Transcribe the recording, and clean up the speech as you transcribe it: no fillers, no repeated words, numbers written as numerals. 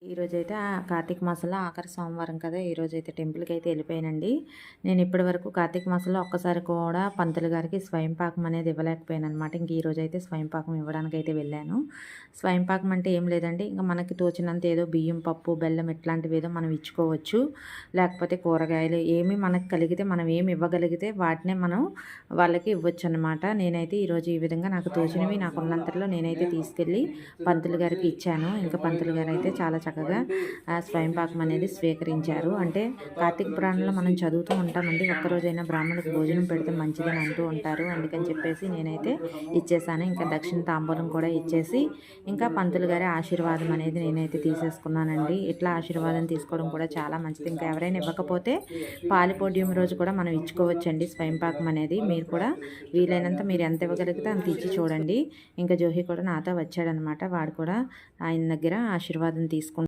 ఈరోజైతే కార్తీక మాసంలో ఆఖరి సోమవారం కదా! ఈరోజైతే టెంపుల్‌కి అయితే వెళ్ళిపోయానండి. నేను ఇప్పటివరకు కార్తీక మాసంలో ఒక్కసారి కూడా పంతులు గారికి స్వయం పాకం అనేది ఇవ్వలేకపోయాననమాట. ఇంక ఈరోజైతే స్వయం పాకం ఇవ్వడానికైతే వెళ్ళాను. స్వయం పాకం అంటే ఏం లేదండి, ఇంక మనకి తోచినంత ఏదో బియ్యం, పప్పు, బెల్లం ఇట్లాంటివి ఏదో మనం ఇచ్చుకోవచ్చు. లేకపోతే కూరగాయలు ఏమి మనకు కలిగితే మనం ఏమి ఇవ్వగలిగితే వాటినే మనం వాళ్ళకి ఇవ్వొచ్చనమాట. నేనైతే ఈరోజు ఈ విధంగా నాకు తోచినవి నాకున్నంతలో నేనైతే తీసుకెళ్ళి పంతులు గారికి ఇచ్చాను. ఇంకా పంతులు గారైతే చాలా చక్కగా స్వయం పాకం అనేది స్వీకరించారు. అంటే కార్తీక పురాణంలో మనం చదువుతూ ఉంటామండి, ఒక్కరోజైనా బ్రాహ్మణులకు భోజనం పెడితే మంచిదని అంటూ ఉంటారు. అందుకని చెప్పేసి నేనైతే ఇచ్చేసాను. ఇంకా దక్షిణ తాంబూలం కూడా ఇచ్చేసి ఇంకా పంతులు గారి ఆశీర్వాదం అనేది నేనైతే తీసేసుకున్నానండి. ఇట్లా ఆశీర్వాదం తీసుకోవడం కూడా చాలా మంచిది. ఇంకా ఎవరైనా ఇవ్వకపోతే పాలిపోడ్యం రోజు కూడా మనం ఇచ్చుకోవచ్చండి స్వయం పాకం అనేది. మీరు కూడా వీలైనంత మీరు ఎంత ఇవ్వగలిగితే అంత ఇచ్చి చూడండి. ఇంకా జోహి కూడా నాతో వచ్చాడనమాట. వాడు కూడా ఆయన దగ్గర ఆశీర్వాదం తీసుకున్నాడు.